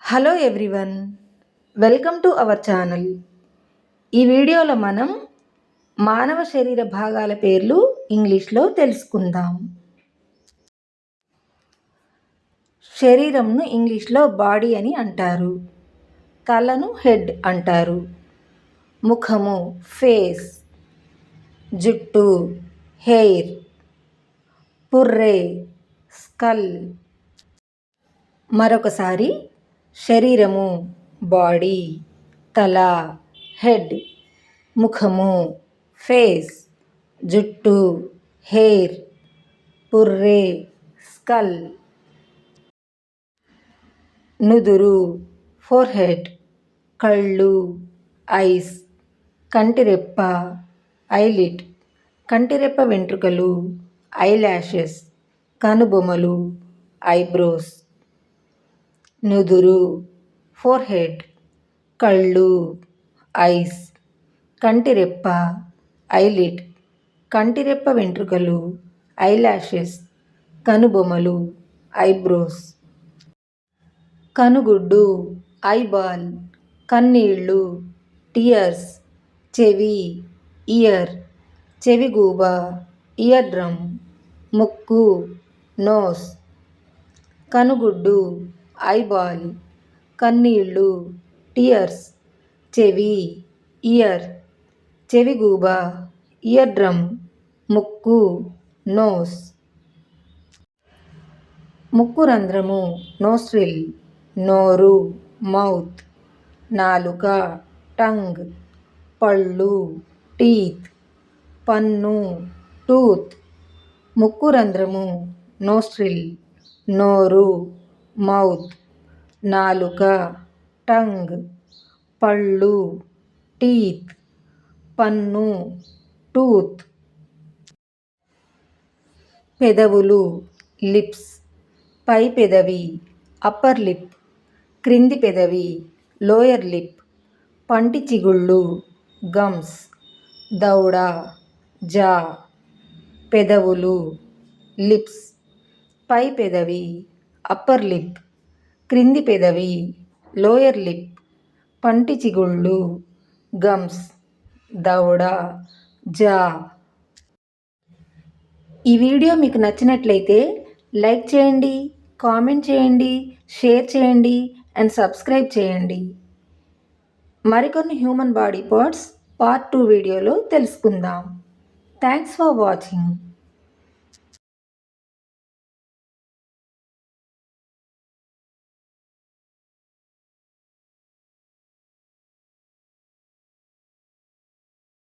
Hello everyone, welcome to our channel. ఈ వీడియోలో మనం మానవ శరీర భాగాల పేర్లు ఇంగ్లీష్లో తెలుసుకుందాం. శరీరంను ఇంగ్లీష్లో బాడీ అని అంటారు. తలను హెడ్ అంటారు. ముఖము ఫేస్, జుట్టు హెయిర్, పుర్రె స్కల్. మరొకసారి శరీరము బాడీ, తల హెడ్, ముఖము ఫేస్, జుట్టు హెయిర్, పుర్రె స్కల్. నుదురు ఫోర్హెడ్, కళ్ళు ఐస్, కంటిరెప్ప ఐలిడ్, కంటిరెప్ప వెంట్రుకలు ఐలాషెస్, కనుబొమలు ఐబ్రోస్. నుదురు ఫోర్హెడ్, కళ్ళు ఐస్, కంటిరెప్ప ఐలిడ్, కంటిరెప్ప వెంట్రుకలు ఐలాషెస్, కనుబొమలు ఐబ్రోస్. కనుగుడ్డు ఐబాల్, కన్నీళ్ళు టియర్స్, చెవి ఇయర్, చెవిగూబ ఇయర్ డ్రమ్, ముక్కు నోస్. కనుగుడ్డు ఐబాల్, కన్నీళ్ళు టియర్స్, చెవి ఇయర్, చెవిగూబ ఇయర్ డ్రమ్, ముక్కు నోస్. ముక్కు రంధ్రము నోస్ట్రిల్, నోరు మౌత్, నాలుక టంగ్, పళ్ళు టీత్, పన్ను టూత్. ముక్కు రంధ్రము నోస్ట్రిల్, నోరు మౌత్, నాలుక టంగ్, పళ్ళు టీత్, పన్ను టూత్. పెదవులు లిప్స్, పై పెదవి అప్పర్ లిప్, క్రింది పెదవి లోయర్ లిప్, పంటి చిగుళ్ళు గమ్స్, దవడ జా. పెదవులు లిప్స్, పై పెదవి అప్పర్ లిప్, క్రింది పెదవి లోయర్ లిప్, పంటి చిగుళ్ళు గమ్స్, దవడ జా. ఈ వీడియో మీకు నచ్చినట్లయితే లైక్ చేయండి, కామెంట్ చేయండి, షేర్ చేయండి అండ్ సబ్స్క్రైబ్ చేయండి. మరికొన్ని హ్యూమన్ బాడీ పార్ట్స్ పార్ట్ 2 వీడియోలో తెలుసుకుందాం. Thanks for watching.